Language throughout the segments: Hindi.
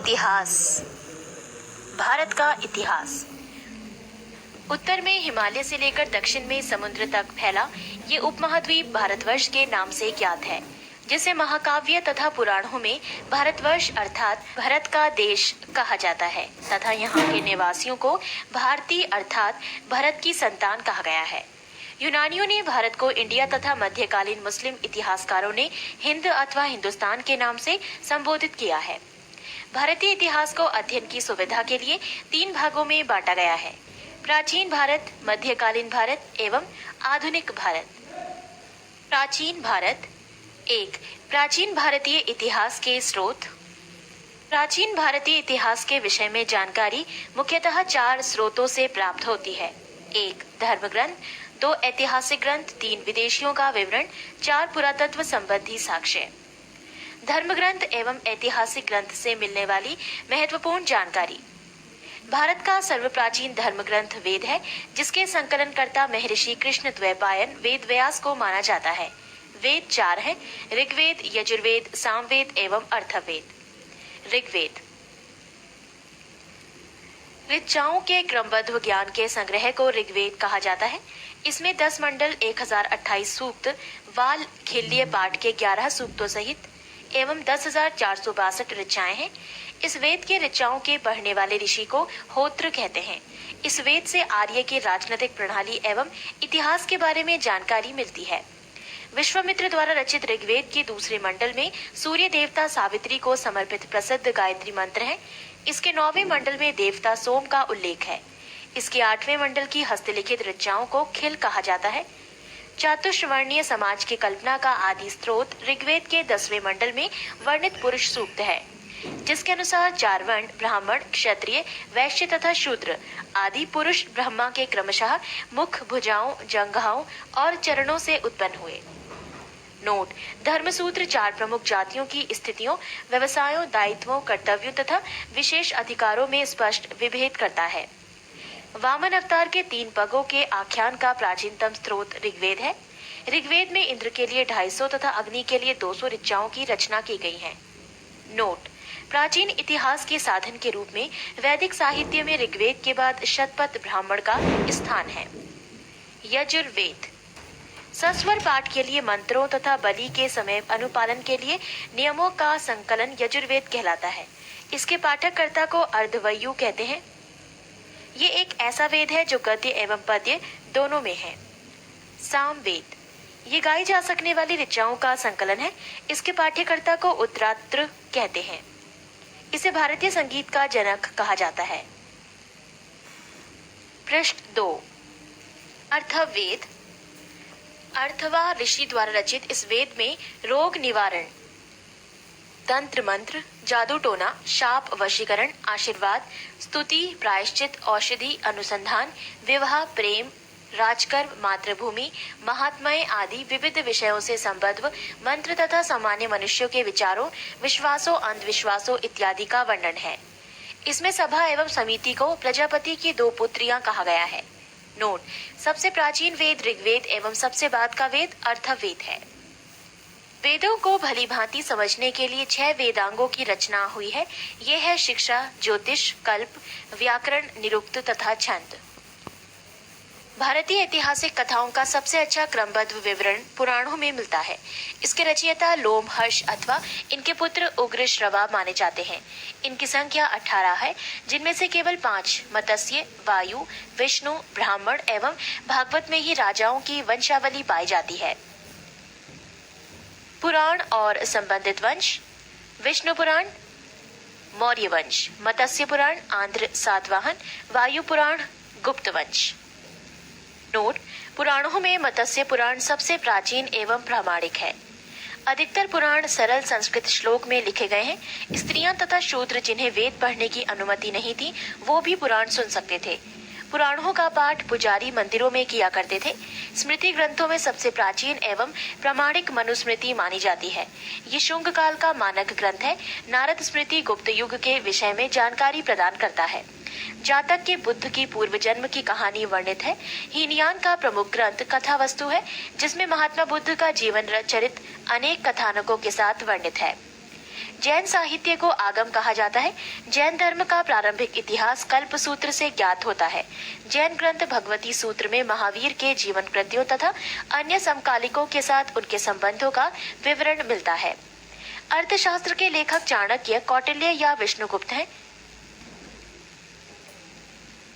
इतिहास। भारत का इतिहास। उत्तर में हिमालय से लेकर दक्षिण में समुद्र तक फैला ये उपमहाद्वीप भारतवर्ष के नाम से ज्ञात है, जिसे महाकाव्य तथा पुराणों में भारतवर्ष अर्थात भारत का देश कहा जाता है तथा यहाँ के निवासियों को भारतीय अर्थात भारत की संतान कहा गया है। यूनानियों ने भारत को इंडिया तथा मध्यकालीन मुस्लिम इतिहासकारों ने हिंद अथवा हिंदुस्तान के नाम से संबोधित किया है। भारतीय इतिहास को अध्ययन की सुविधा के लिए 3 भागों में बांटा गया है: प्राचीन भारत, मध्यकालीन भारत एवं आधुनिक भारत। प्राचीन भारत। 1. प्राचीन भारतीय इतिहास के स्रोत। प्राचीन भारतीय इतिहास के विषय में जानकारी मुख्यतः 4 स्रोतों से प्राप्त होती है। 1. धर्म ग्रंथ, 2 ऐतिहासिक ग्रंथ, 3 विदेशियों का विवरण, 4 पुरातत्व संबंधी साक्ष्य। धर्म ग्रंथ एवं ऐतिहासिक ग्रंथ से मिलने वाली महत्वपूर्ण जानकारी। भारत का सर्वप्राचीन धर्म ग्रंथ वेद है, जिसके संकलनकर्ता महर्षि कृष्णद्वैपायन वेद व्यास को माना जाता है। वेद 4 हैं: ऋग्वेद, यजुर्वेद, सामवेद एवं अथर्ववेद। ऋग्वेद ऋचाओं के क्रमबद्ध ज्ञान के संग्रह को ऋग्वेद कहा जाता है। इसमें 10 मंडल, 1028 सूक्त, वाल खिल्लिय पाठ के 11 सूक्तों सहित एवं 10,462 ऋचाएं हैं। इस वेद के ऋचाओं के पढ़ने वाले ऋषि को होत्र कहते हैं। इस वेद से आर्य की राजनीतिक प्रणाली एवं इतिहास के बारे में जानकारी मिलती है। विश्वामित्र द्वारा रचित ऋग्वेद के दूसरे मंडल में सूर्य देवता सावित्री को समर्पित प्रसिद्ध गायत्री मंत्र है। इसके 9वें मंडल में देवता सोम का उल्लेख है। इसके 8वें मंडल की हस्तलिखित ऋचाओं को खिल कहा जाता है। चातुर्वर्णीय समाज की कल्पना का आदि स्रोत ऋग्वेद के 10वें मंडल में वर्णित पुरुष सूक्त है, जिसके अनुसार 4 वर्ण ब्राह्मण, क्षत्रिय, वैश्य तथा शूद्र आदि पुरुष ब्रह्मा के क्रमशः मुख, भुजाओं, जंघाओं और चरणों से उत्पन्न हुए। नोट: धर्मसूत्र 4 प्रमुख जातियों की स्थितियों, व्यवसायों, दायित्वों, कर्तव्यों तथा विशेष अधिकारों में स्पष्ट विभेद करता है। वामन अवतार के 3 पगों के आख्यान का प्राचीनतम स्रोत ऋग्वेद है। ऋग्वेद में इंद्र के लिए 250 तथा अग्नि के लिए 200 ऋचाओं की रचना की गई है। नोट: प्राचीन इतिहास के साधन के रूप में वैदिक साहित्य में ऋग्वेद के बाद शतपथ ब्राह्मण का स्थान है। यजुर्वेद सस्वर पाठ के लिए मंत्रों तथा बलि के समय अनुपालन के लिए नियमों का संकलन यजुर्वेद कहलाता है। इसके पाठककर्ता को अर्धवयु कहते हैं। ये एक ऐसा वेद है जो गद्य एवं पद्य दोनों में है। सामवेद ये गाई जा सकने वाली ऋचाओं का संकलन है। इसके पाठ्यकर्ता को उत्तरात्र कहते हैं। इसे भारतीय संगीत का जनक कहा जाता है। पृष्ठ 2। अथर्ववेद अथर्वा ऋषि द्वारा रचित इस वेद में रोग निवारण, तंत्र मंत्र, जादू टोना, शाप वशीकरण, आशीर्वाद, स्तुति, प्रायश्चित, औषधि, अनुसंधान, विवाह, प्रेम, राजकर्म, मातृभूमि, महात्म्य आदि विविध विषयों से संबद्ध मंत्र तथा सामान्य मनुष्यों के विचारों, विश्वासों, अंधविश्वासों इत्यादि का वर्णन है। इसमें सभा एवं समिति को प्रजापति की 2 पुत्रियां कहा गया है। नोट: सबसे प्राचीन वेद ऋग्वेद एवं सबसे बाद का वेद अथर्ववेद है। वेदों को भली भांति समझने के लिए 6 वेदांगों की रचना हुई है। ये है शिक्षा, ज्योतिष, कल्प, व्याकरण, निरुक्त तथा छंद। भारतीय ऐतिहासिक कथाओं का सबसे अच्छा क्रमबद्ध विवरण पुराणों में मिलता है। इसके रचयिता लोमहर्ष अथवा इनके पुत्र उग्र श्रवा माने जाते हैं। इनकी संख्या 18 है, जिनमें से केवल 5 मत्स्य, वायु, विष्णु, ब्राह्मण एवं भागवत में ही राजाओं की वंशावली पाई जाती है। पुराण और संबंधित वंश: विष्णु पुराण, मौर्य वंश, मत्स्य पुराण, आंध्र सातवाहन, वायु पुराण, गुप्त वंश। नोट: पुराणों में मत्स्य पुराण सबसे प्राचीन एवं प्रामाणिक है। अधिकतर पुराण सरल संस्कृत श्लोक में लिखे गए हैं। स्त्रियां तथा शूद्र जिन्हें वेद पढ़ने की अनुमति नहीं थी, वो भी पुराण सुन सकते थे। पुराणों का पाठ पुजारी मंदिरों में किया करते थे। स्मृति ग्रंथों में सबसे प्राचीन एवं प्रामाणिक मनुस्मृति मानी जाती है। ये शुंग काल का मानक ग्रंथ है। नारद स्मृति गुप्त युग के विषय में जानकारी प्रदान करता है। जातक के बुद्ध की पूर्व जन्म की कहानी वर्णित है। हीनयान का प्रमुख ग्रंथ कथा वस्तु है, जिसमें महात्मा बुद्ध का जीवन चरित अनेक कथानकों के साथ वर्णित है। जैन साहित्य को आगम कहा जाता है। जैन धर्म का प्रारंभिक इतिहास कल्प सूत्र से ज्ञात होता है। जैन ग्रंथ भगवती सूत्र में महावीर के जीवन कृत्यों तथा अन्य समकालिकों के साथ उनके संबंधों का विवरण मिलता है। अर्थशास्त्र के लेखक चाणक्य, कौटिल्य या विष्णुगुप्त हैं।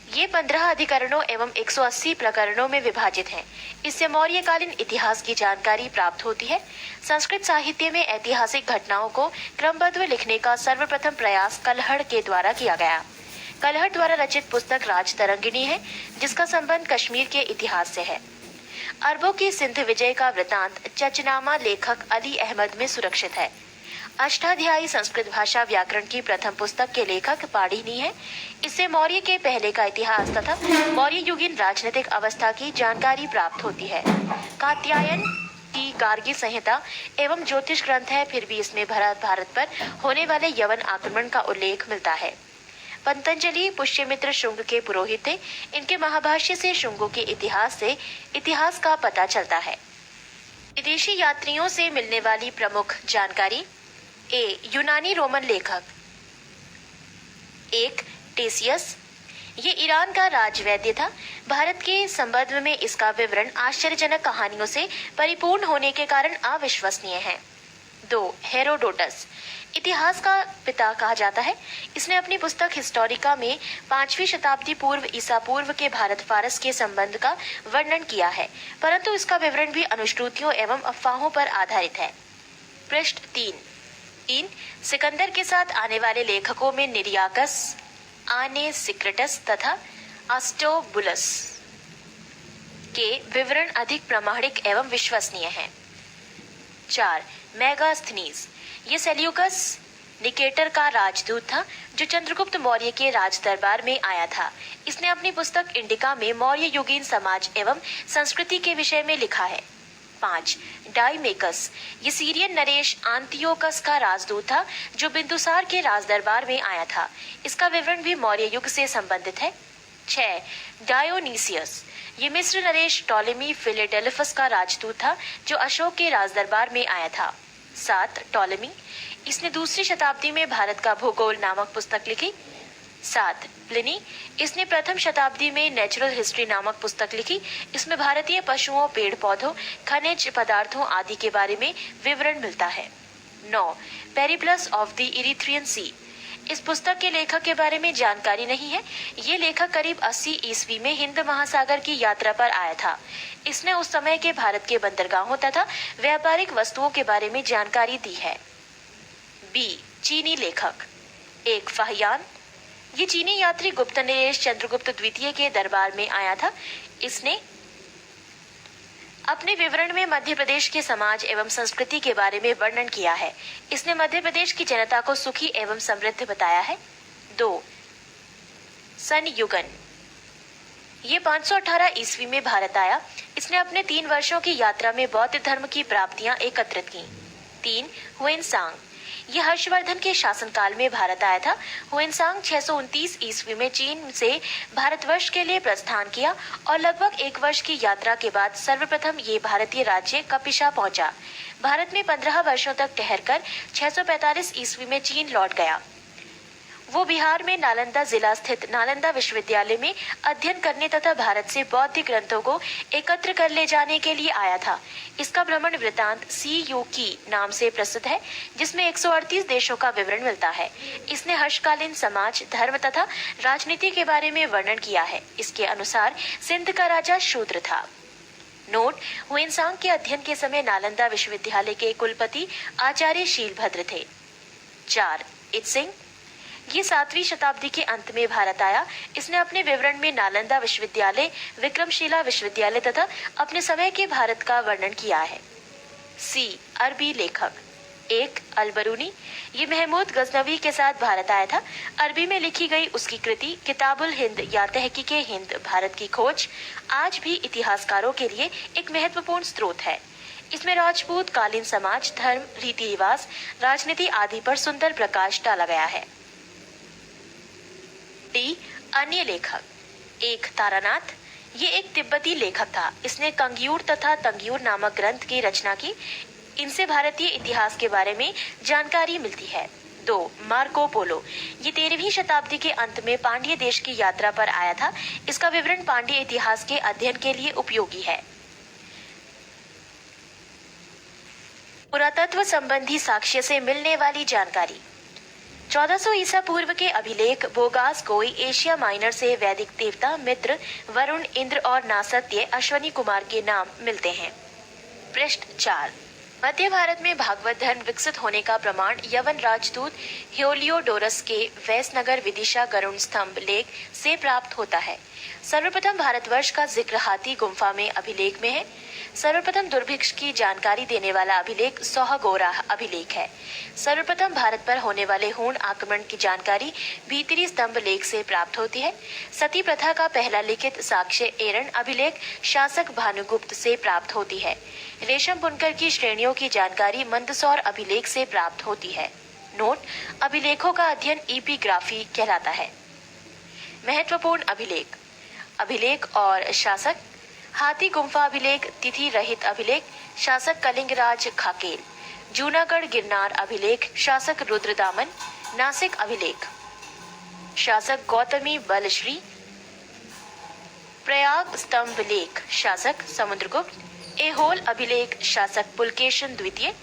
ये 15 अधिकरणों एवं 180 प्रकरणों में विभाजित हैं। इससे मौर्यकालीन इतिहास की जानकारी प्राप्त होती है। संस्कृत साहित्य में ऐतिहासिक घटनाओं को क्रमबद्ध लिखने का सर्वप्रथम प्रयास कल्हड़ के द्वारा किया गया। कल्हड़ द्वारा रचित पुस्तक राजतरंगिणी है, जिसका संबंध कश्मीर के इतिहास से है। अरबों की सिंध विजय का वृतांत चचनामा लेखक अली अहमद में सुरक्षित है। अष्टाध्यायी संस्कृत भाषा व्याकरण की प्रथम पुस्तक के लेखक पाणिनि है। इससे मौर्य के पहले का इतिहास तथा मौर्य युगीन राजनीतिक अवस्था की जानकारी प्राप्त होती है। कात्यायन की गार्गी संहिता एवं ज्योतिष ग्रंथ है, फिर भी इसमें भारत पर होने वाले यवन आक्रमण का उल्लेख मिलता है। पतंजलि पुष्यमित्र शुंग के पुरोहित थे। इनके महाभाष्य से शुंगों के इतिहास का पता चलता है। विदेशी यात्रियों से मिलने वाली प्रमुख जानकारी। यूनानी रोमन लेखक। टेसियस, ये ईरान का राजवैद्य था। भारत के संबंध में इसका विवरण आश्चर्यजनक कहानियों से परिपूर्ण होने के कारण अविश्वसनीय है। हेरोडोटस, इतिहास का पिता कहा जाता है। इसने अपनी पुस्तक हिस्टोरिका में 5वीं शताब्दी पूर्व ईसा पूर्व के भारत फारस के संबंध का वर्णन किया है, परंतु इसका विवरण भी अनुश्रुतियों एवं अफवाहों पर आधारित है। पृष्ठ 3। सिकंदर के साथ आने वाले लेखकों में निरियाकस, आनेसिक्रिटस तथा आस्टोबुलस के विवरण अधिक प्रामाणिक एवं विश्वसनीय हैं। 4. मेगास्थनीज, ये सेल्यूकस निकेटर का राजदूत था, जो चंद्रगुप्त मौर्य के राज दरबार में आया था। इसने अपनी पुस्तक इंडिका में मौर्य युगीन समाज एवं संस्कृति के विषय में लिखा है। 5. डाइमेकस, ये सीरियन नरेश आंतियोकस का राजदूत था, जो बिंदुसार के राज दरबार में आया था। इसका विवरण भी मौर्य युग से संबंधित है। 6. डायोनीसियस, ये मिस्र नरेश टॉलेमी फिलेडेल्फस का राजदूत था, जो अशोक के राज दरबार में आया था। 7. टॉलेमी, इसने 2री शताब्दी में भारत का भूगोल नामक पुस्तक लिखी। 7. प्लिनी, इसने प्रथम शताब्दी में नेचुरल हिस्ट्री नामक पुस्तक लिखी। इसमें भारतीय पशुओं, पेड़ पौधों, खनिज पदार्थों आदि के बारे में विवरण मिलता है। 9. पेरिप्लस ऑफ द इरिथ्रियन सी, इस पुस्तक के लेखक के बारे में जानकारी नहीं है। ये लेखक करीब 80 ईस्वी में हिंद महासागर की यात्रा पर आया था। इसने उस समय के भारत के बंदरगाहों तथा व्यापारिक वस्तुओं के बारे में जानकारी दी है। चीनी लेखक। 1. फाहियान, ये चीनी यात्री गुप्त नरेश चंद्रगुप्त द्वितीय के दरबार में आया था। इसने अपने विवरण में मध्य प्रदेश के समाज एवं संस्कृति के बारे में वर्णन किया है। इसने मध्य प्रदेश की जनता को सुखी एवं समृद्ध बताया है। 2. संयुगन, ये 518 ईस्वी में भारत आया। इसने अपने 3 वर्षों की यात्रा में बौद्ध धर्म की प्राप्तियां एकत्रित की। 3. हुएनसांग, ये हर्षवर्धन के शासनकाल में भारत आया था। हुएनसांग 629 ईस्वी में चीन से भारतवर्ष के लिए प्रस्थान किया और लगभग 1 वर्ष की यात्रा के बाद सर्वप्रथम ये भारतीय राज्य कपिशा पहुंचा। भारत में 15 वर्षों तक ठहरकर 645 ईस्वी में चीन लौट गया। वो बिहार में नालंदा जिला स्थित नालंदा विश्वविद्यालय में अध्ययन करने तथा भारत से बौद्ध ग्रंथों को एकत्र कर ले जाने के लिए आया था। इसका भ्रमण वृतांत CU की नाम से प्रसिद्ध है, जिसमें 138 देशों का विवरण मिलता है। इसने हर्षकालीन समाज, धर्म तथा राजनीति के बारे में वर्णन किया है। इसके अनुसार सिंध का राजा शूद्र था। नोट: हुएनसांग के अध्ययन के समय नालंदा विश्वविद्यालय के कुलपति आचार्य शीलभद्र थे। 4. इत्सिंग, ये 7वीं शताब्दी के अंत में भारत आया। इसने अपने विवरण में नालंदा विश्वविद्यालय, विक्रमशिला विश्वविद्यालय तथा अपने समय के भारत का वर्णन किया है। अरबी लेखक। 1. अल-बरूनी, ये महमूद गजनवी के साथ भारत आया था। अरबी में लिखी गई उसकी कृति किताबुल हिंद या तहकीके हिंद भारत की खोज आज भी इतिहासकारों के लिए एक महत्वपूर्ण स्रोत है। इसमें राजपूत कालीन समाज, धर्म, रीति रिवाज, राजनीति आदि पर सुंदर प्रकाश डाला गया है। अन्य लेखक। 1. तारानाथ, ये एक तिब्बती लेखक था। इसने कंग्यूर तथा तंग्यूर नामक ग्रंथ की रचना की। इनसे भारतीय इतिहास के बारे में जानकारी मिलती है। 2. Marco Polo. ये 13वीं शताब्दी के अंत में पांड्य देश की यात्रा पर आया था। इसका विवरण पांड्य इतिहास के अध्ययन के लिए उपयोगी है। पुरातत्व संबंधी साक्ष्य से मिलने वाली जानकारी। 1400 ईसा पूर्व के अभिलेख बोगास कोई एशिया माइनर से वैदिक देवता मित्र, वरुण, इंद्र और नासत्य अश्वनी कुमार के नाम मिलते हैं। पृष्ठ 4। मध्य भारत में भागवत धर्म विकसित होने का प्रमाण यवन राजदूत हेलियोडोरस के वैसनगर विदिशा गरुड़ स्तंभ लेख से प्राप्त होता है। सर्वप्रथम भारतवर्ष का जिक्र हाथी गुम्फा में अभिलेख में है। सर्वप्रथम दुर्भिक्ष की जानकारी देने वाला अभिलेख सोहगोरा अभिलेख है। सर्वप्रथम भारत पर होने वाले हूण आक्रमण की जानकारी भीतरी स्तंभ लेख से प्राप्त होती है। सती प्रथा का पहला लिखित साक्ष्य एरन अभिलेख शासक भानुगुप्त से प्राप्त होती है। रेशम बुनकर की श्रेणियों की जानकारी मंदसौर अभिलेख से प्राप्त होती है। नोट: अभिलेखों का अध्ययन एपिग्राफी कहलाता है। महत्वपूर्ण अभिलेख: अभिलेख और शासक, हाथी गुम्फा अभिलेख, तिथि रहित अभिलेख, शासक कलिंगराज खाकेल, जूनागढ़ गिरनार अभिलेख, शासक रुद्रदामन, नासिक अभिलेख, शासक गौतमी बलश्री, प्रयाग स्तंभ लेख, शासक समुद्रगुप्त, एहोल अभिलेख, शासक पुलकेशन द्वितीय,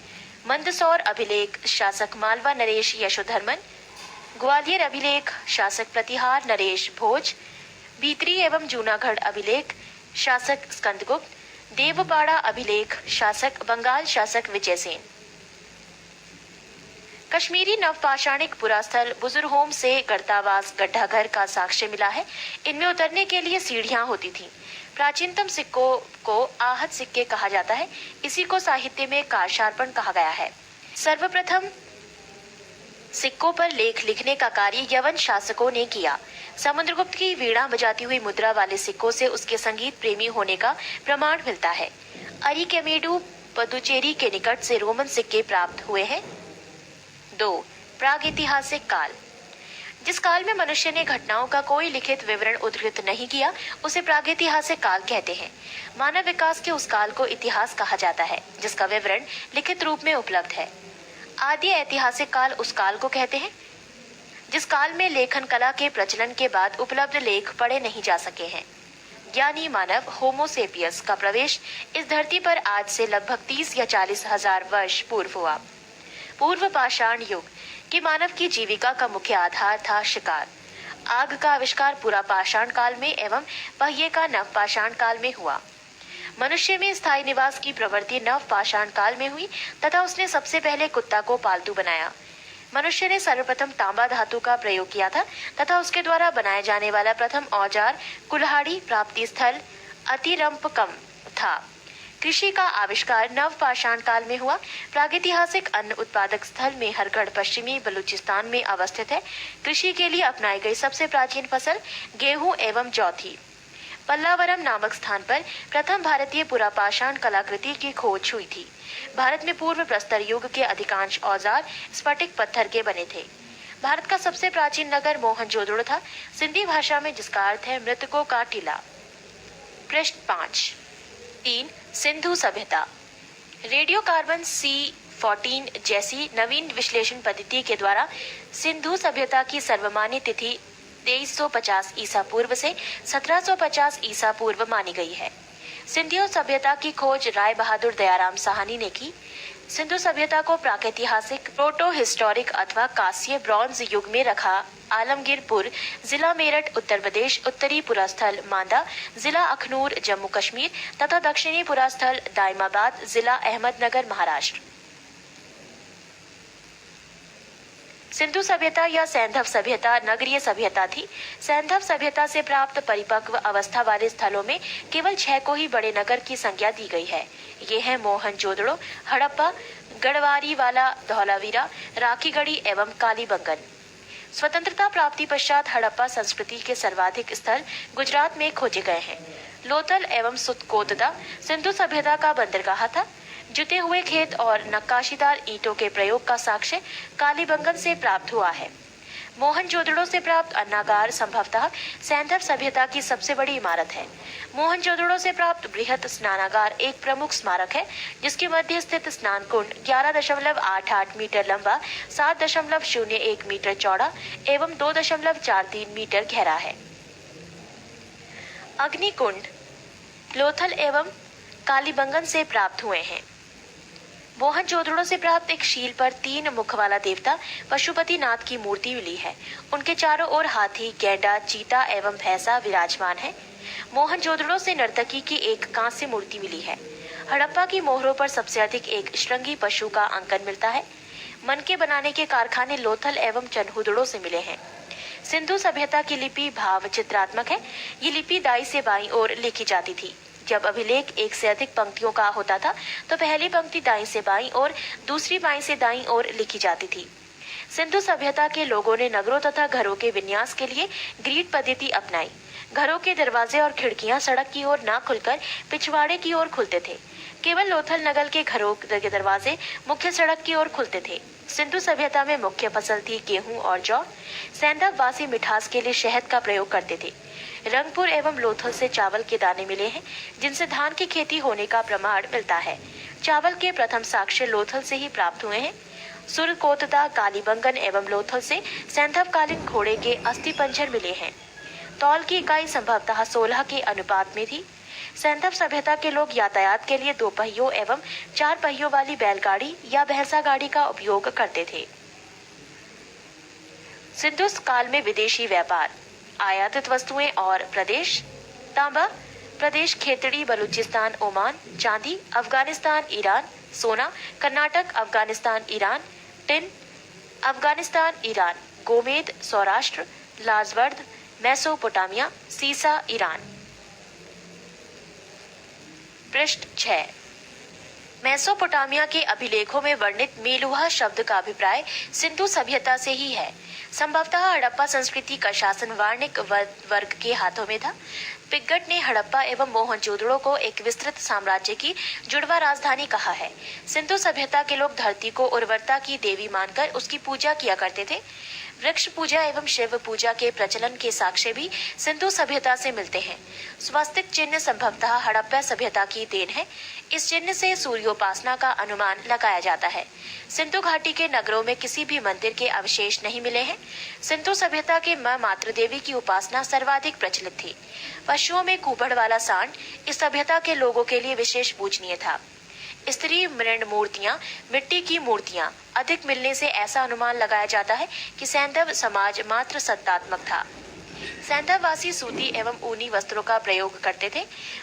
मंदसौर अभिलेख, शासक मालवा नरेश यशोधर्मन, ग्वालियर अभिलेख, शासक प्रतिहार नरेश भोज, भीतरी एवं जूनागढ़ अभिलेख, शासक स्कंदगुप्त, देवपाड़ा अभिलेख, शासक बंगाल शासक विजयसेन। कश्मीरी नवपाषाणिक पुरास्थल बुजुर्गहोम से गर्तावास गड्ढाघर का साक्ष्य मिला है। इनमें उतरने के लिए सीढ़ियां होती थीं। प्राचीनतम सिक्कों को आहत सिक्के कहा जाता है। इसी को साहित्य में कारशार्पण कहा गया है। सर्वप्रथम सिक्कों पर लेख लिखने का कार्य यवन शासकों ने किया। समुद्रगुप्त की वीणा बजाती हुई मुद्रा वाले सिक्कों से उसके संगीत प्रेमी होने का प्रमाण मिलता है। अरिकेमेडु पदुचेरी के निकट से रोमन सिक्के प्राप्त हुए हैं। 2. प्रागैतिहासिक काल। जिस काल में मनुष्य ने घटनाओं का कोई लिखित विवरण उद्धृत नहीं किया, उसे प्रागैतिहासिक काल कहते हैं। मानव विकास के उस काल को इतिहास कहा जाता है जिसका विवरण लिखित रूप में उपलब्ध है। आदि ऐतिहासिक काल उस काल को कहते हैं जिस काल में लेखन कला के प्रचलन के बाद उपलब्ध लेख पढ़े नहीं जा सके हैं। ज्ञानी मानव होमोसेपियस का प्रवेश इस धरती पर आज से लगभग 30 या 40 हजार वर्ष पूर्व हुआ। पूर्व पाषाण युग के मानव की जीविका का मुख्य आधार था शिकार। आग का आविष्कार पूरा पाषाण काल में एवं पहिए का नवपाषाण काल में हुआ। मनुष्य में स्थायी निवास की प्रवृत्ति नवपाषाण काल में हुई तथा उसने सबसे पहले कुत्ता को पालतू बनाया। मनुष्य ने सर्वप्रथम तांबा धातु का प्रयोग किया था तथा उसके द्वारा बनाए जाने वाला प्रथम औजार कुल्हाड़ी प्राप्ति स्थल अतिरंपकम था। कृषि का आविष्कार नवपाषाण काल में हुआ। प्रागैतिहासिक अन्न उत्पादक स्थल में हरगढ़ पश्चिमी बलूचिस्तान में अवस्थित है। कृषि के लिए अपनाई गई सबसे प्राचीन फसल गेहूं एवं जौ थी। पल्लावरम नामक स्थान पर प्रथम भारतीय पुरापाषाण कलाकृति की खोज हुई थी। भारत में पूर्व प्रस्तर युग के अधिकांश औजार स्फटिक पत्थर के बने थे। भारत का सबसे प्राचीन नगर मोहनजोदड़ो था, सिंधी भाषा में, जिसका अर्थ है मृतकों का टीला। पृष्ठ 5। 3. सिंधु सभ्यता। रेडियो कार्बन C14 जैसी नवीन विश्लेषण पद्धति के द्वारा सिंधु सभ्यता की सर्वमान्य तिथि 2350 ईसा पूर्व से 1750 ईसा पूर्व मानी गई है। सिंधु सभ्यता की खोज राय बहादुर दयाराम साहनी ने की। सिंधु सभ्यता को प्रागैतिहासिक, प्रोटो हिस्टोरिक अथवा कांस्य ब्रॉन्ज युग में रखा आलमगीरपुर, जिला मेरठ उत्तर प्रदेश, उत्तरी पुरास्थल मांदा, जिला अखनूर जम्मू कश्मीर तथा दक्षिणी पुरास्थल दाइमाबाद, जिला अहमदनगर महाराष्ट्र। सिंधु सभ्यता या सैंधव सभ्यता नगरीय सभ्यता थी। सैंधव सभ्यता से प्राप्त परिपक्व अवस्था वाले स्थलों में केवल 6 को ही बड़े नगर की संज्ञा दी गई है। ये है मोहनजोदड़ो, हड़प्पा, गढ़वारीवाला, धौलावीरा, राखीगढ़ी एवं कालीबंगन। स्वतंत्रता प्राप्ति पश्चात हड़प्पा संस्कृति के सर्वाधिक स्थल गुजरात में खोजे गए हैं। लोथल एवं सुतकोतदा सिंधु सभ्यता का बंदरगाह था। जुते हुए खेत और नक्काशीदार ईंटों के प्रयोग का साक्ष्य कालीबंगन से प्राप्त हुआ है। मोहनजोदड़ो से प्राप्त अन्नागार संभवतः सैंधव सभ्यता की सबसे बड़ी इमारत है। मोहनजोदड़ो से प्राप्त बृहत स्नानागार एक प्रमुख स्मारक है, जिसके मध्य स्थित स्नान कुंड 11.88 मीटर लंबा, 7.01 मीटर चौड़ा एवं 2.43 मीटर गहरा है। अग्निकुंड लोथल एवं कालीबंगन से प्राप्त हुए हैं। मोहनजोदड़ो से प्राप्त एक शील पर 3 मुख वाला देवता पशुपतिनाथ की मूर्ति मिली है। उनके चारों ओर हाथी, गैंडा, चीता एवं भैंसा विराजमान है। मोहनजोदड़ो से नर्तकी की एक कांस्य मूर्ति मिली है। हड़प्पा की मोहरों पर सबसे अधिक एक श्रृंगी पशु का अंकन मिलता है। मनके बनाने के कारखाने लोथल एवं चन्हुदड़ो से मिले हैं। सिंधु सभ्यता की लिपि भाव चित्रात्मक है। ये लिपि दाई से बाईं ओर लिखी जाती थी। जब अभिलेख एक से अधिक पंक्तियों का होता था तो पहली पंक्ति दाईं से बाईं और दूसरी बाईं से दाईं ओर लिखी जाती थी। सिंधु सभ्यता के लोगों ने नगरों तथा घरों के विन्यास के लिए ग्रिड पद्धति अपनाई। घरों के दरवाजे और खिड़कियां सड़क की ओर न खुलकर पिछवाड़े की ओर खुलते थे। केवल लोथल नगर के घरों के दरवाजे मुख्य सड़क की ओर खुलते थे। सिंधु सभ्यता में मुख्य फसल थी गेहूं और जौ। सैंधव वासी मिठास के लिए शहद का प्रयोग करते थे। रंगपुर एवं लोथल से चावल के दाने मिले हैं, जिनसे धान की खेती होने का प्रमाण मिलता है। चावल के प्रथम साक्ष्य लोथल से ही प्राप्त हुए हैं। सुरकोतदा, कालीबंगन एवं लोथल से सैंधवकालीन घोड़े के अस्थि पंजर मिले हैं। तौल की इकाई संभवतः 16 के अनुपात में थी। सैंधव सभ्यता के लोग यातायात के लिए 2 पहियों एवं 4 पहियों वाली बैलगाड़ी या भैंसा गाड़ी का उपयोग करते थे। सिंधु काल में विदेशी व्यापार, आयातित वस्तुएं और प्रदेश: तांबा प्रदेश खेतड़ी, बलूचिस्तान, ओमान; चांदी अफगानिस्तान, ईरान; सोना Karnataka, Afghanistan, Iran; tin Afghanistan, Iran; गोमेद सौराष्ट्र; लाजवर्द मेसोपोटामिया; सीसा ईरान। पृष्ठ 6। मेसोपोटामिया के अभिलेखों में वर्णित मेलुहा शब्द का अभिप्राय सिंधु सभ्यता से ही है। संभवतः हड़प्पा संस्कृति का शासन वाणिक वर्ग के हाथों में था। पिग्गट ने हड़प्पा एवं मोहनजोदड़ो को एक विस्तृत साम्राज्य की जुड़वा राजधानी कहा है। सिंधु सभ्यता के लोग धरती को उर्वरता की देवी मानकर उसकी पूजा किया करते थे। वृक्ष पूजा एवं शिव पूजा के प्रचलन के साक्ष्य भी सिंधु सभ्यता से मिलते हैं। स्वास्तिक चिन्ह संभवतः हड़प्पा सभ्यता की देन है। इस चिन्ह से सूर्योपासना का अनुमान लगाया जाता है। सिंधु घाटी के नगरों में किसी भी मंदिर के अवशेष नहीं मिले हैं। सिंधु सभ्यता के मां मातृ देवी की उपासना सर्वाधिक प्रचलित थी। पशुओं में कुबड़ वाला सांड इस सभ्यता के लोगों के लिए विशेष पूजनीय था। स्त्री मृण मूर्तियां, मिट्टी की मूर्तियां अधिक मिलने से ऐसा अनुमान लगाया जाता है कि सैंधव समाज मात्र सत्तात्मक था। सैंधववासी सूती एवं ऊनी वस्त्रों का प्रयोग करते थे।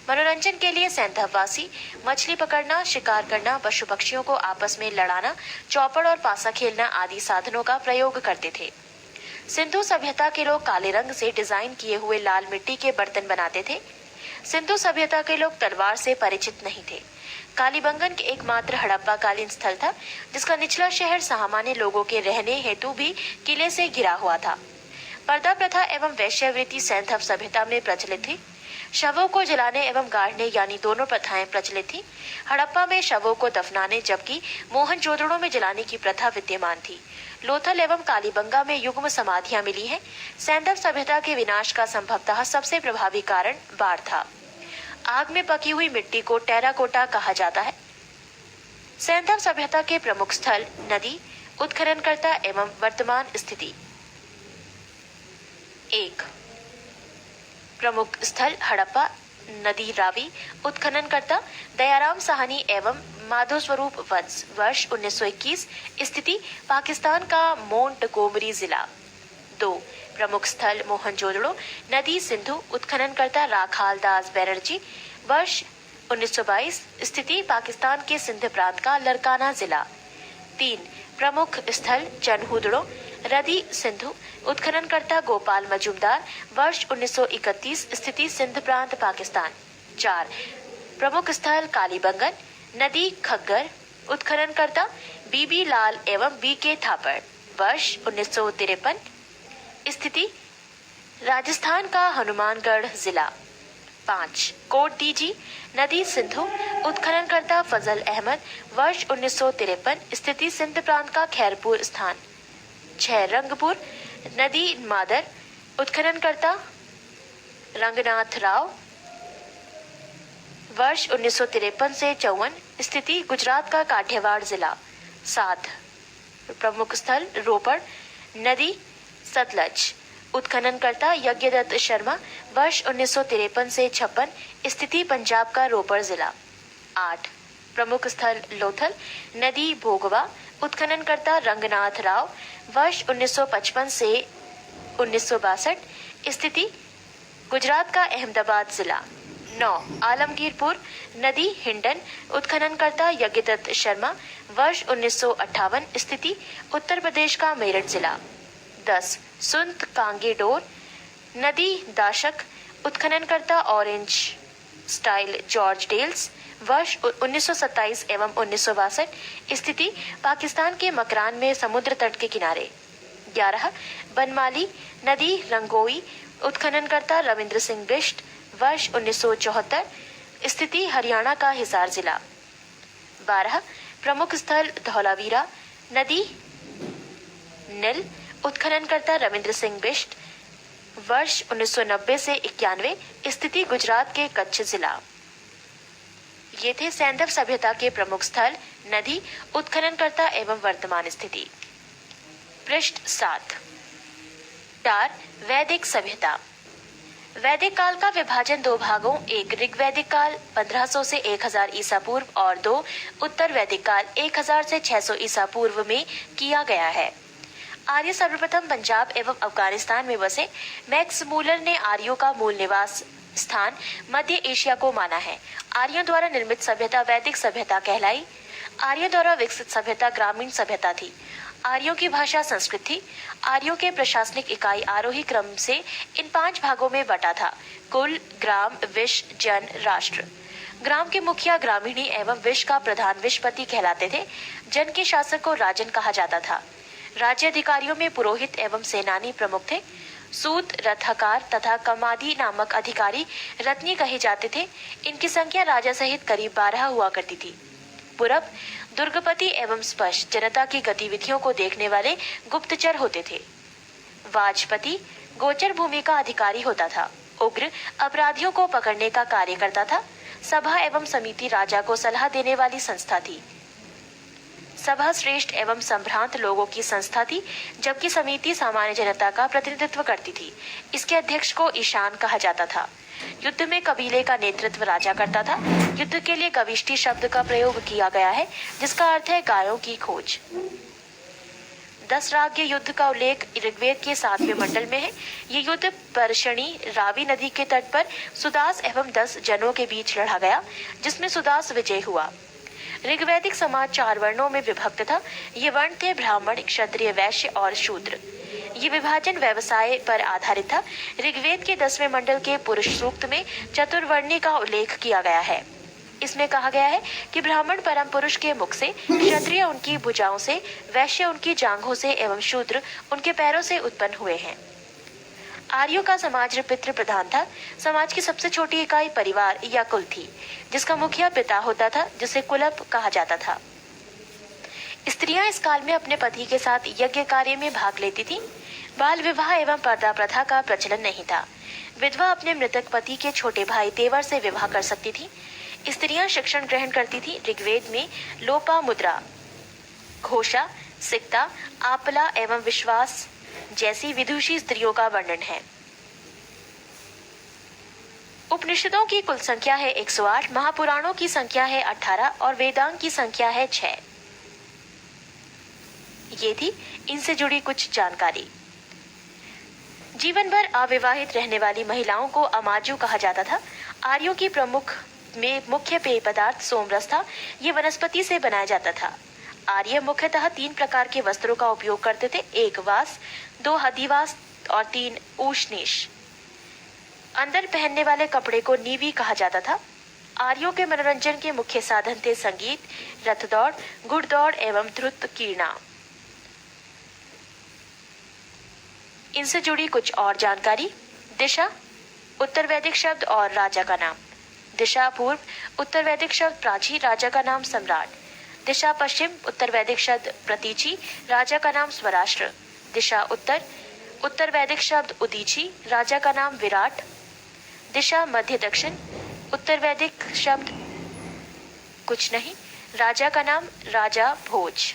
मनोरंजन के लिए सैंधववासी मछली पकड़ना, शिकार करना, पशु पक्षियों को आपस में लड़ाना, चौपड़ और पासा खेलना आदि साधनों का प्रयोग करते थे। सिंधु सभ्यता के लोग काले रंग से डिजाइन किए हुए लाल मिट्टी के बर्तन बनाते थे। सिंधु सभ्यता के लोग तलवार से परिचित नहीं थे। कालीबंगन के एकमात्र हड़प्पा कालीन स्थल था, जिसका निचला शहर सामान्य लोगों के रहने हेतु भी किले से घिरा हुआ था। पर्दा प्रथा एवं वैश्यवृत्ति सैंधव सभ्यता में प्रचलित थी। शवों को जलाने एवं गाड़ने यानी दोनों प्रथाएं प्रचलित थी। हड़प्पा में शवों को दफनाने जबकि मोहनजोदड़ो में जलाने की प्रथा विद्यमान थी। लोथल एवं कालीबंगा में युग्म समाधियां मिली हैं। सैंधव सभ्यता के विनाश का संभवतः सबसे प्रभावी कारण बाढ़ था। आग में पकी हुई मिट्टी को टेराकोटा कहा जाता है। सैंधव सभ्यता के प्रमुख स्थल, नदी, उत्खननकर्ता एवं वर्तमान स्थिति। 1. प्रमुख स्थल हड़प्पा, नदी रावी, उत्खननकर्ता दयाराम साहनी एवं माधो स्वरूप वत्स, वर्ष 1921, स्थिति पाकिस्तान का मोंटगोमरी जिला। 2. प्रमुख स्थल मोहनजोदड़ो, नदी सिंधु, उत्खननकर्ता राखाल दास बैनर्जी, वर्ष 1922, स्थिति पाकिस्तान के सिंध प्रांत का लरकाना जिला। 3. प्रमुख स्थल चन्हुदड़ो, रदी सिंधु, उत्खननकर्ता गोपाल मजूमदार, वर्ष 1931, स्थिति सिंध प्रांत पाकिस्तान। 4. प्रमुख स्थल कालीबंगन, नदी खग्गर, उत्खननकर्ता बीबी लाल एवं बीके थापड़, वर्ष 1953, स्थिति राजस्थान का हनुमानगढ़ जिला। 5. कोट डीजी, नदी सिंधु, उत्खननकर्ता फजल अहमद, वर्ष 1953, स्थिति सिंध प्रांत का खैरपुर स्थान। 6 रंगपुर नदी मादर, उत्खननकर्ता रंगनाथ राव, वर्ष 1953 से 54, स्थिति गुजरात का काठियावाड़ जिला। 7 प्रमुख स्थल रोपड़ नदी सतलज, उत्खननकर्ता यज्ञदत्त शर्मा, वर्ष 1953 से 56, स्थिति पंजाब का रोपड़ जिला। 8 प्रमुख स्थल लोथल नदी भोगवा, उत्खननकर्ता रंगनाथ राव, वर्ष 1955 से 1962, स्थिति गुजरात का अहमदाबाद जिला। 9 आलमगीरपुर नदी हिंडन, उत्खननकर्ता यज्ञदत्त शर्मा, वर्ष 1958, स्थिति उत्तर प्रदेश का मेरठ जिला। 10 सुंत कांगेडोर नदी दाशक, उत्खननकर्ता ऑरेंज स्टाइल जॉर्ज डेल्स, वर्ष 1927 एवं 1962, स्थिति पाकिस्तान के मकरान में समुद्र तट के किनारे। 11 बनमाली नदी रंगोई, उत्खननकर्ता रविंद्र सिंह बिष्ट, वर्ष 1974, स्थिति हरियाणा का हिसार जिला। 12 प्रमुख स्थल धौलावीरा नदी नील, उत्खननकर्ता रविंद्र सिंह बिष्ट, वर्ष 1990 से 91, स्थिति गुजरात के कच्छ जिला। ये थे सैंधव सभ्यता के प्रमुख स्थल, नदी, उत्खननकर्ता एवं वर्तमान स्थिति। पृष्ठ 7 4 वैदिक सभ्यता। वैदिक काल का विभाजन 2 भागों, एक ऋग्वैदिक काल 1500 से 1000 ईसा पूर्व और 2 उत्तर वैदिक काल 1000 से 600 ईसा पूर्व में किया गया है। आर्य सर्वप्रथम पंजाब एवं अफगानिस्तान में बसे। मैक्स मूलर ने आर्यों का मूल निवास स्थान मध्य एशिया को माना है। आर्यों द्वारा निर्मित सभ्यता वैदिक सभ्यता कहलाई। आर्यों द्वारा विकसित सभ्यता ग्रामीण सभ्यता थी। आर्यों की भाषा संस्कृत थी। आर्यों के प्रशासनिक इकाई आरोही क्रम से इन 5 भागों में बटा था: कुल, ग्राम, विश, जन, राष्ट्र। ग्राम के मुखिया ग्रामीणी एवं विश का प्रधान विशपति कहलाते थे। जन के शासक को राजन कहा जाता था। राज्य अधिकारियों में पुरोहित एवं सेनानी प्रमुख थे। सूत, रथकार तथा कमादी नामक अधिकारी रत्नी कहे जाते थे। इनकी संख्या राजा सहित करीब 12 हुआ करती थी। पूरब दुर्गपति एवं स्पष्ट जनता की गतिविधियों को देखने वाले गुप्तचर होते थे। वाजपति गोचर भूमि का अधिकारी होता था। उग्र अपराधियों को पकड़ने का कार्य करता था। सभा एवं समिति राजा को सलाह देने वाली संस्था थी। सभा श्रेष्ठ एवं संभ्रांत लोगों की संस्था थी, जबकि समिति सामान्य जनता का प्रतिनिधित्व करती थी। इसके अध्यक्ष को ईशान कहा जाता था। युद्ध में कबीले का नेतृत्व राजा करता था। युद्ध के लिए गविष्टि शब्द का प्रयोग किया गया है, जिसका अर्थ है गायों की खोज। 10 राज्य युद्ध का उल्लेख ऋग्वेद के 7वें मंडल में है। ये युद्ध परशणी रावी नदी के तट पर सुदास एवं 10 जनों के बीच लड़ा गया, जिसमें सुदास विजय हुआ। ऋग्वैदिक समाज 4 वर्णों में विभक्त था। ये वर्ण थे ब्राह्मण, क्षत्रिय, वैश्य और शूद्र। ये विभाजन व्यवसाय पर आधारित था। ऋग्वेद के 10वें मंडल के पुरुष सूक्त में चतुर्वर्णी का उल्लेख किया गया है। इसमें कहा गया है कि ब्राह्मण परम पुरुष के मुख से, क्षत्रिय उनकी भुजाओं से, वैश्य उनकी जांघों से एवं शूद्र उनके पैरों से उत्पन्न हुए हैं। आर्यों का समाज पितृ प्रधान था। समाज की सबसे छोटी इकाई परिवार या कुल थी, जिसका मुखिया पिता होता था, जिसे कुलप कहा जाता था। स्त्रियां इस काल में अपने पति के साथ यज्ञ कार्य में भाग लेती थीं। बाल विवाह एवं पर्दा प्रथा का प्रचलन नहीं था। विधवा अपने मृतक पति के छोटे भाई देवर से विवाह कर सकती थी। स्त्रियां शिक्षण ग्रहण करती थी। ऋग्वेद में लोपा मुद्रा, घोषा, सिक्ता, आपला एवं विश्वास जैसी विदुषी स्त्रियों का वर्णन है। उपनिषदों की कुल संख्या है 108, महापुराणों की संख्या है 18 और वेदांग की संख्या है 6। ये थी इनसे जुड़ी कुछ जानकारी। जीवन भर अविवाहित रहने वाली महिलाओं को अमाजु कहा जाता था। आर्यों की मुख्य पेय पदार्थ सोमरस था। ये वनस्पति से बनाया जाता था। आर्य मुख्यतः 3 प्रकार के वस्त्रों का उपयोग करते थे: 1 वास, 2 अधिवास और 3 ऊष्णीश। अंदर पहनने वाले कपड़े को नीवी कहा जाता था। आर्यों के मनोरंजन के मुख्य साधन थे संगीत, रथ दौड़, घुड़दौड़ एवं ध्रुत कीर्णा। इनसे जुड़ी कुछ और जानकारी। दिशा उत्तर वैदिक शब्द और राजा का नाम। दिशा पूर्व उत्तर वैदिक शब्द प्राची, राजा का नाम सम्राट। दिशा पश्चिम उत्तर वैदिक शब्द प्रतीची, राजा का नाम स्वराष्ट्र। दिशा उत्तर, उत्तर वैदिक शब्द उदीची, राजा का नाम विराट। दिशा मध्य दक्षिण, उत्तर वैदिक शब्द कुछ नहीं, राजा का नाम राजा भोज।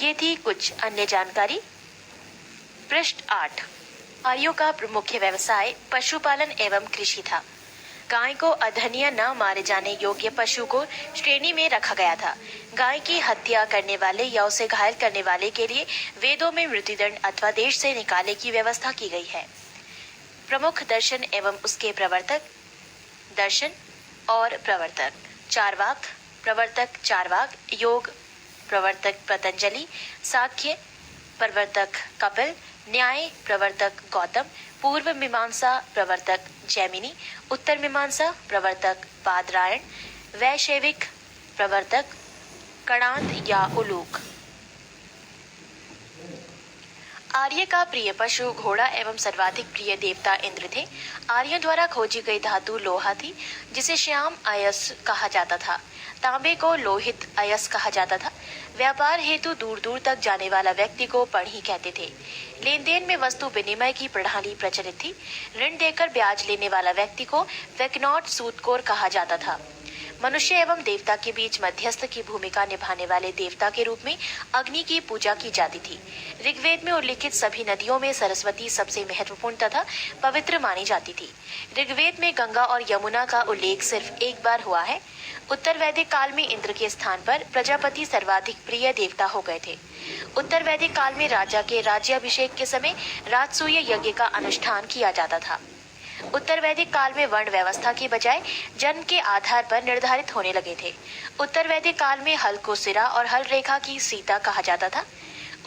ये थी कुछ अन्य जानकारी। पृष्ठ 8। आर्यों का मुख्य व्यवसाय पशुपालन एवं कृषि था। गाय को अधन्य न मारे जाने योग्य पशु को श्रेणी में रखा गया था। गाय की हत्या करने वाले या उसे घायल करने वाले के लिए वेदों में मृत्युदंड अथवा देश से निकाले की व्यवस्था की गई है। प्रमुख दर्शन एवं उसके प्रवर्तक। दर्शन और प्रवर्तक। चार्वाक, प्रवर्तक चार्वाक, योग प्रवर्तक पतंजलि, सांख्य प्रवर्तक कपिल, न्याय प्रवर्तक गौतम, पूर्व मीमांसा प्रवर्तक जैमिनी, उत्तर मीमांसा प्रवर्तक बादरायण, वैशेविक प्रवर्तक कणाद या उलूक। आर्य का प्रिय पशु घोड़ा एवं सर्वाधिक प्रिय देवता इंद्र थे। आर्यों द्वारा खोजी गई धातु लोहा थी, जिसे श्याम अयस कहा जाता था। तांबे को लोहित अयस कहा जाता था। व्यापार हेतु दूर दूर तक जाने वाला व्यक्ति को पढ़ी कहते थे। लेन देन में वस्तु विनिमय की प्रणाली प्रचलित थी। ऋण देकर ब्याज लेने वाला व्यक्ति को वैकनॉट सूदखोर कहा जाता था। मनुष्य एवं देवता के बीच मध्यस्थ की भूमिका निभाने वाले देवता के रूप में अग्नि की पूजा की जाती थी। ऋग्वेद में उल्लिखित सभी नदियों में सरस्वती सबसे महत्वपूर्ण तथा पवित्र मानी जाती थी। ऋग्वेद में गंगा और यमुना का उल्लेख सिर्फ एक बार हुआ है। उत्तर वैदिक काल में इंद्र के स्थान पर प्रजापति सर्वाधिक प्रिय देवता हो गए थे। उत्तर वैदिक काल में राजा के राज्याभिषेक के समय राजसूय यज्ञ का अनुष्ठान किया जाता था। उत्तर वैदिक काल में वर्ण व्यवस्था की बजाय जन्म के आधार पर निर्धारित होने लगे थे। उत्तर वैदिक काल में हल को सिरा और हल रेखा की सीता कहा जाता था।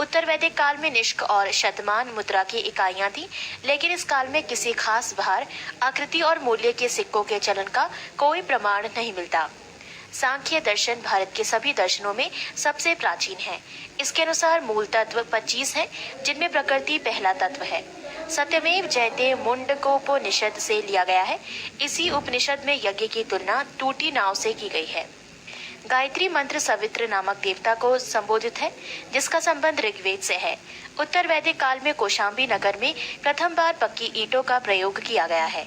उत्तर वैदिक काल में निष्क और शतमान मुद्रा की इकाइयां थी, लेकिन इस काल में किसी खास भार, आकृति और मूल्य के सिक्कों के चलन का कोई प्रमाण नहीं मिलता। सांख्य दर्शन भारत के सभी दर्शनों में सबसे प्राचीन है। इसके अनुसार मूल तत्व 25 है, जिनमें प्रकृति पहला तत्व है। सत्यमेव जयते मुंडकोपनिषद से लिया गया है। इसी उपनिषद में यज्ञ की तुलना टूटी नाव से की गई है। गायत्री मंत्र सवित्र नामक देवता को संबोधित है, जिसका संबंध ऋग्वेद से है। उत्तर वैदिक काल में कौशाम्बी नगर में प्रथम बार पक्की ईंटों का प्रयोग किया गया है।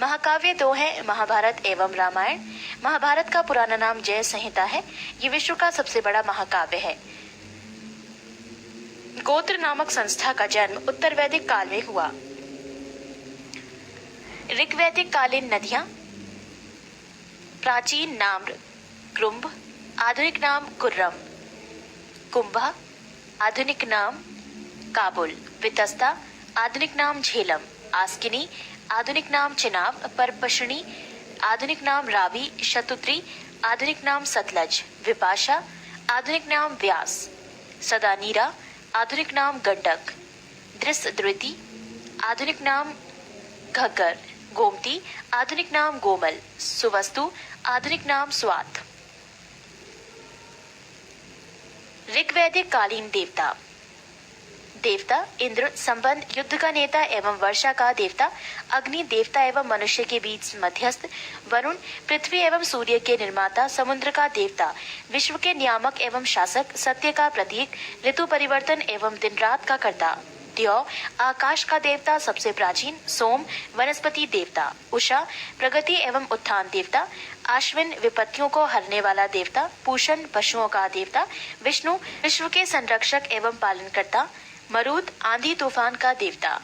महाकाव्य दो हैं, महाभारत एवं रामायण। महाभारत का पुराना नाम जय संहिता है। ये विश्व का सबसे बड़ा महाकाव्य है। गोत्र नामक संस्था का जन्म उत्तर वैदिक काल में हुआ। ऋग्वैदिक कालीन नदियां। प्राचीन नाम कृंभ, आधुनिक नाम कुर्रम। कुंभा, आधुनिक नाम काबुल। वितस्ता, आधुनिक नाम झेलम। आस्किनी, आधुनिक नाम चिनाब। परपशनी, आधुनिक नाम रावी। शतुद्री, आधुनिक नाम सतलज। विपाशा, आधुनिक नाम व्यास। सदानीरा, आधुनिक नाम गंडक। दृष्टद्रुति, आधुनिक नाम घग्गर। गोमती, आधुनिक नाम गोमल। सुवस्तु, आधुनिक नाम स्वात। ऋग्वैदिक कालीन देवता। देवता इंद्र, संबंध युद्ध का नेता एवं वर्षा का देवता। अग्नि, देवता एवं मनुष्य के बीच मध्यस्थ। वरुण, पृथ्वी एवं सूर्य के निर्माता। समुद्र का देवता, विश्व के नियामक एवं शासक। सत्य का प्रतीक, ऋतु परिवर्तन एवं दिन रात का कर्ता। द्यौ, आकाश का देवता, सबसे प्राचीन। सोम, वनस्पति देवता। उषा, प्रगति एवं उत्थान देवता। आश्विन, विपत्तियों को हरने वाला देवता। पूषण, पशुओं का देवता। विष्णु, विश्व के संरक्षक एवं पालनकर्ता। मरुत, आंधी तूफान का देवता।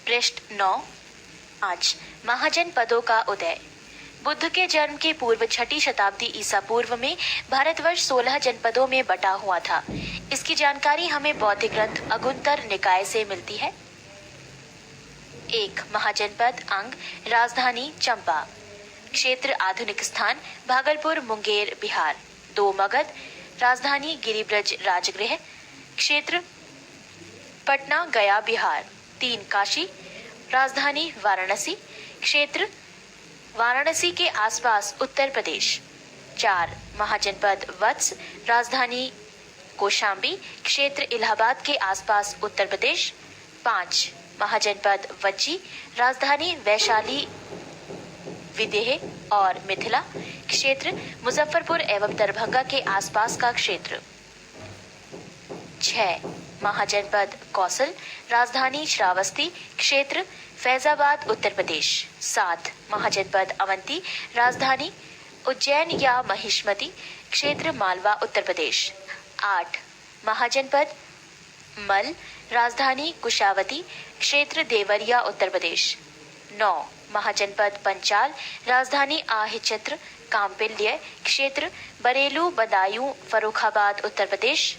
पृष्ठ 9। आज महाजनपदों का उदय। बुद्ध के जन्म के पूर्व 6ठी शताब्दी ईसा पूर्व में भारतवर्ष 16 जनपदों में बटा हुआ था। इसकी जानकारी हमें बौद्ध ग्रंथ अगुंतर निकाय से मिलती है। 1. महाजनपद अंग, राजधानी चंपा। क्षेत्र, आधुनिक स्थान भागलपुर, मुंगेर, बिहार। 2. मगध, राजधानी गिरिब्रज, राजगृह। क्षेत्र, पटना, गया, बिहार। 3. काशी, राजधानी वाराणसी। क्षेत्र, वाराणसी के आसपास, उत्तर प्रदेश। 4. महाजनपद वत्स, राजधानी कौशाम्बी। क्षेत्र, इलाहाबाद के आसपास, उत्तर प्रदेश। 5. महाजनपद वज्जी, राजधानी वैशाली, विदेह और मिथिला। क्षेत्र, मुजफ्फरपुर एवं दरभंगा के आसपास का क्षेत्र। 6 महाजनपद कौशल राजधानी श्रावस्ती क्षेत्र फैजाबाद उत्तर प्रदेश। 7 महाजनपद अवंती राजधानी उज्जैन या महिष्मती क्षेत्र मालवा उत्तर प्रदेश। 8 महाजनपद मल राजधानी कुशावती क्षेत्र देवरिया उत्तर प्रदेश। 9 महाजनपद पंचाल राजधानी आहिचत्र कांपिल्य क्षेत्र बरेलू बदायूं फर्रुखाबाद उत्तर प्रदेश।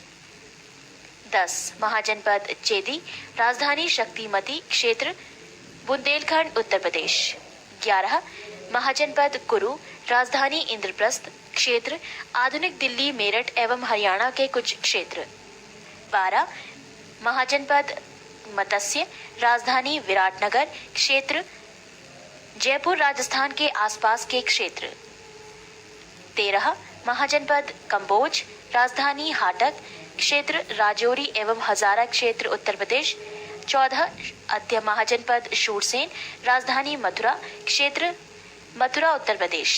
10 महाजनपद चेदी राजधानी शक्तिमती क्षेत्र बुंदेलखंड उत्तर प्रदेश। 11 महाजनपद कुरु राजधानी इंद्रप्रस्थ क्षेत्र आधुनिक दिल्ली मेरठ एवं हरियाणा के कुछ क्षेत्र। 12 महाजनपद मत्स्य राजधानी विराटनगर क्षेत्र जयपुर राजस्थान के आसपास के क्षेत्र। 13 महाजनपद कंबोज राजधानी हाटक क्षेत्र राजौरी एवं हजारा क्षेत्र उत्तर प्रदेश। 14 अद्य महाजनपद शूरसेन राजधानी मथुरा क्षेत्र मथुरा उत्तर प्रदेश।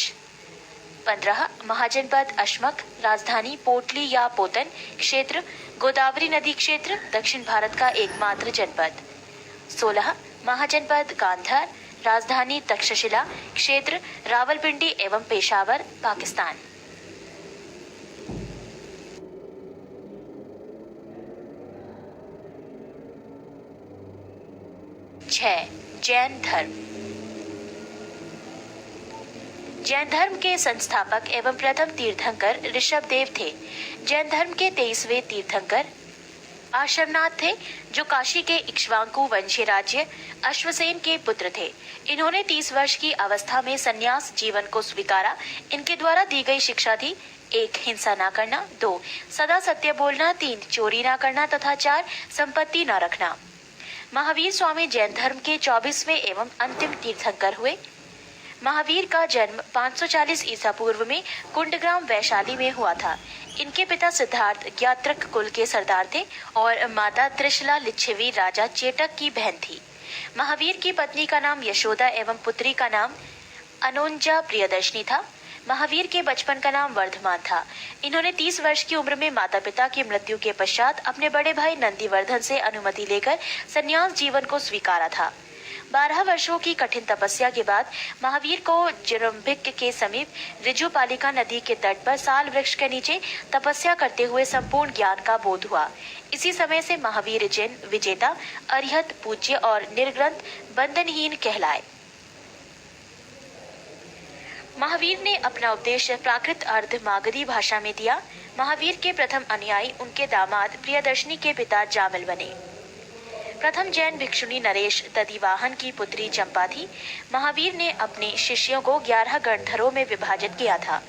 15 महाजनपद अशमक राजधानी पोटली या पोतन क्षेत्र गोदावरी नदी क्षेत्र दक्षिण भारत का एकमात्र जनपद। 16 महाजनपद गांधार राजधानी तक्षशिला क्षेत्र रावलपिंडी एवं पेशावर पाकिस्तान। जैन धर्म। जैन धर्म के संस्थापक एवं प्रथम तीर्थंकर ऋषभदेव थे। जैन धर्म के 23वें तीर्थंकर आश्रमनाथ थे, जो काशी के इक्ष्वाकु वंशीय राज्य अश्वसेन के पुत्र थे। इन्होंने 30 वर्ष की अवस्था में संन्यास जीवन को स्वीकारा। इनके द्वारा दी गई शिक्षा थी 1 हिंसा न करना, 2 सदा सत्य बोलना, 3 चोरी न करना तथा 4 संपत्ति न रखना। महावीर स्वामी जैन धर्म के 24वें एवं अंतिम तीर्थंकर हुए। महावीर का जन्म 540 ईसा पूर्व में कुंडग्राम वैशाली में हुआ था। इनके पिता सिद्धार्थ ज्ञात्रक कुल के सरदार थे और माता त्रिशला लिच्छवी राजा चेटक की बहन थी। महावीर की पत्नी का नाम यशोदा एवं पुत्री का नाम अनोंजा प्रियदर्शनी था। महावीर के बचपन का नाम वर्धमान था। इन्होंने 30 वर्ष की उम्र में माता पिता की मृत्यु के पश्चात अपने बड़े भाई नंदीवर्धन से अनुमति लेकर संन्यास जीवन को स्वीकारा था। 12 वर्षों की कठिन तपस्या के बाद महावीर को जरम्भिक के समीप ऋजुपालिका नदी के तट पर साल वृक्ष के नीचे तपस्या करते हुए संपूर्ण ज्ञान का बोध हुआ। इसी समय से महावीर जैन विजेता, अरिहत, पूज्य और निर्ग्रंथ बंधनहीन कहलाए। महावीर ने अपना उपदेश प्राकृत अर्ध मागधी भाषा में दिया। महावीर के प्रथम अनुयायी उनके दामाद प्रियदर्शनी के पिता जामिल बने। प्रथम जैन भिक्षुणी नरेश दधिवाहन की पुत्री चंपा थी। महावीर ने अपने शिष्यों को 11 गणधरों में विभाजित किया था।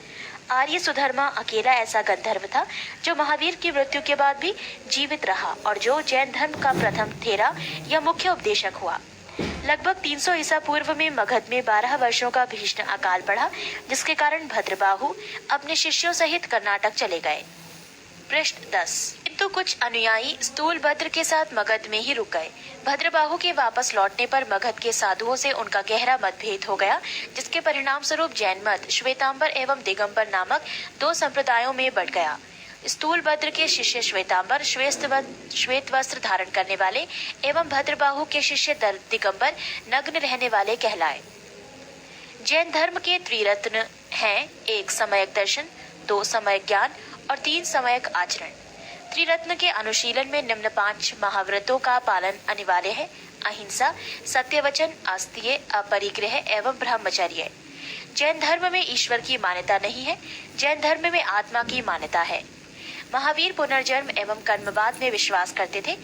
आर्य सुधर्मा अकेला ऐसा गंधर्व था जो महावीर की मृत्यु के बाद भी जीवित रहा और जो जैन धर्म का प्रथम थेरा या मुख्य उपदेशक हुआ। लगभग 300 ईसा पूर्व में मगध में 12 वर्षों का भीषण अकाल पड़ा, जिसके कारण भद्रबाहु अपने शिष्यों सहित कर्नाटक चले गए। पृष्ठ 10। किंतु कुछ अनुयायी स्थूलभद्र के साथ मगध में ही रुक गए। भद्रबाहु के वापस लौटने पर मगध के साधुओं से उनका गहरा मतभेद हो गया, जिसके परिणाम स्वरूप जैन मत श्वेतांबर एवं दिगंबर नामक 2 संप्रदायों में बढ़ गया। स्थूलभद्र के शिष्य श्वेतांबर श्वेत वस्त्र धारण करने वाले एवं भद्रबाहु के शिष्य दिगंबर नग्न रहने वाले कहलाए। जैन धर्म के त्रिरत्न हैं 1 सम्यक दर्शन, 2 सम्यक ज्ञान और 3 सम्यक आचरण। त्रिरत्न के अनुशीलन में निम्न 5 महाव्रतों का पालन अनिवार्य है: अहिंसा, सत्यवचन, आस्तीय, अपरिग्रह एवं ब्रह्मचर्य। जैन धर्म में ईश्वर की मान्यता नहीं है। जैन धर्म में आत्मा की मान्यता है। महावीर पुनर्जन्म एवं कर्मवाद में विश्वास करते थे।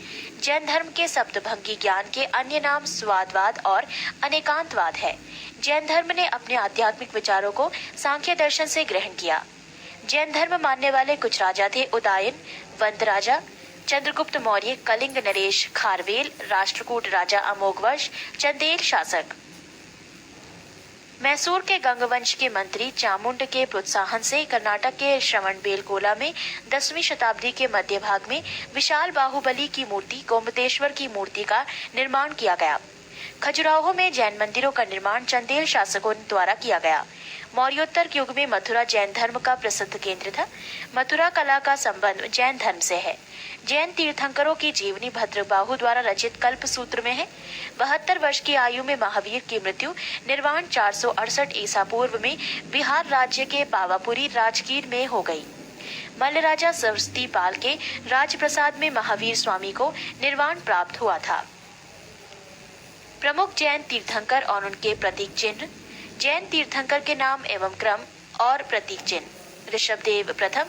जैन धर्म के सप्तभंगी ज्ञान के अन्य नाम स्वादवाद और अनेकांतवाद है। जैन धर्म ने अपने आध्यात्मिक विचारों को सांख्य दर्शन से ग्रहण किया। जैन धर्म मानने वाले कुछ राजा थे: उदयन, वंद राजा, चंद्रगुप्त मौर्य, कलिंग नरेश, खारवेल, राष्ट्रकूट राजा अमोघवर्ष, चंदेल शासक। मैसूर के गंगवंश के मंत्री चामुंड के प्रोत्साहन से कर्नाटक के श्रवणबेलगोला में 10वीं शताब्दी के मध्य भाग में विशाल बाहुबली की मूर्ति गोमतेश्वर की मूर्ति का निर्माण किया गया। खजुराहो में जैन मंदिरों का निर्माण चंदेल शासकों द्वारा किया गया। मौर्योत्तर युग में मथुरा जैन धर्म का प्रसिद्ध केंद्र था। मथुरा कला का संबंध जैन धर्म से है। जैन तीर्थंकरों की जीवनी भद्रबाहु द्वारा रचित कल्प सूत्र में है। 72 वर्ष की आयु में महावीर की मृत्यु निर्वाण 468 ईसा पूर्व में बिहार राज्य के पावापुरी राजगीर में हो गई। मल्ल राजा सरस्वती पाल के राजप्रसाद में महावीर स्वामी को निर्वाण प्राप्त हुआ था। प्रमुख जैन तीर्थंकर और उनके प्रतीक चिन्ह। जैन तीर्थंकर के नाम एवं क्रम और प्रतीक चिन्ह। ऋषभदेव प्रथम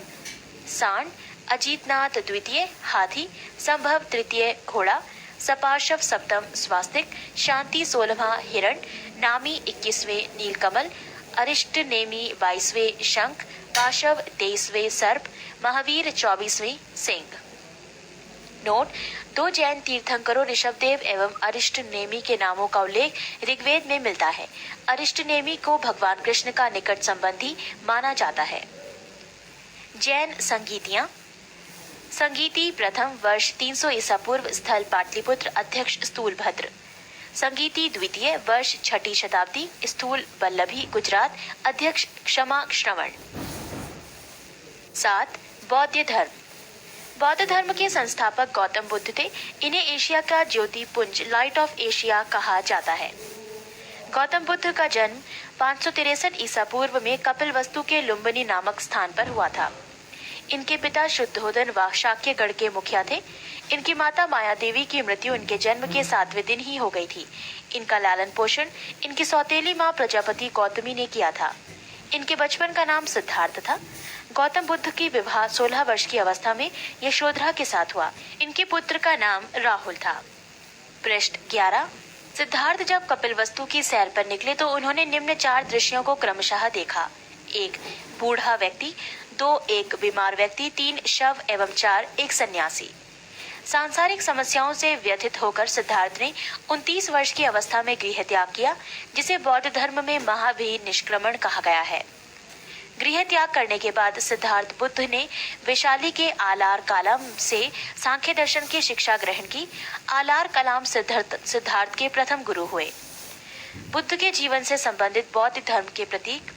सांड, अजीतनाथ द्वितीय हाथी, संभव तृतीय घोड़ा, सपार्शव सप्तम स्वास्तिक, शांति 16वां हिरण, नामी 21वें नीलकमल, अरिष्ट नेमी 22वें शंख, पाशव 23वें सर्प, महावीर 24वें सिंह। नोट: 2 जैन तीर्थंकरों ऋषभदेव एवं अरिष्ट नेमी के नामों का उल्लेख ऋग्वेद में मिलता है। अरिष्ट नेमी को भगवान कृष्ण का निकट संबंधी माना जाता है। जैन संगीतियां। संगीति प्रथम वर्ष 300 ईसा पूर्व, स्थल पाटलिपुत्र, अध्यक्ष स्थूलभद्र। संगीति द्वितीय वर्ष 6ठी शताब्दी, स्थूल वल्लभी, गुजरात, अध्यक्ष क्षमा श्रवण। 7. बौद्ध धर्म। बौद्ध धर्म के संस्थापक गौतम बुद्ध थे। इन्हें एशिया का ज्योति पुंज, लाइट ऑफ एशिया कहा जाता है। गौतम बुद्ध का जन्म 563 ईसा पूर्व में कपिलवस्तु के लुम्बिनी नामक स्थान पर हुआ था। इनके पिता शुद्धोधन व शाक्यगढ़ के मुखिया थे। इनकी माता माया देवी की मृत्यु इनके जन्म के 7वें दिन ही हो गई थी। इनका लालन पोषण इनकी सौतेली मां प्रजापति गौतमी ने किया था। इनके बचपन का नाम सिद्धार्थ था। गौतम बुद्ध की विवाह 16 वर्ष की अवस्था में यशोधरा के साथ हुआ। इनके पुत्र का नाम राहुल था। पृष्ठ 11। सिद्धार्थ जब कपिलवस्तु की सैर पर निकले तो उन्होंने निम्न 4 दृश्यों को क्रमशः देखा। 1. बूढ़ा व्यक्ति, 2. एक बीमार व्यक्ति, 3. शव एवं 4. एक सन्यासी। सांसारिक समस्याओं से व्यथित होकर सिद्धार्थ ने 29 वर्ष की अवस्था में गृह त्याग किया, जिसे बौद्ध धर्म में महावीर निष्क्रमण कहा गया है। गृह त्याग करने के बाद सिद्धार्थ बुद्ध ने वैशाली के आलार कलाम से सांख्य दर्शन की शिक्षा ग्रहण की। आलार कलाम सिद्धार्थ के प्रथम गुरु हुए। बुद्ध के जीवन से संबंधित बौद्ध धर्म के प्रतीक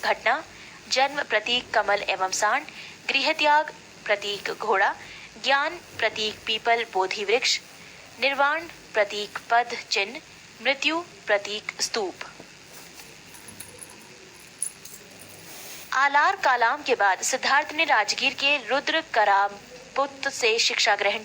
घटना: जन्म प्रतीक कमल एवं सांड, गृह त्याग प्रतीक घोड़ा, ज्ञान प्रतीक पीपल बोधि वृक्ष, निर्वाण प्रतीक पद चिन्ह, मृत्यु प्रतीक स्तूप। आलार कलाम के बाद सिद्धार्थ ने राजगीर के रुद्र करामपुत से शिक्षा ग्रहण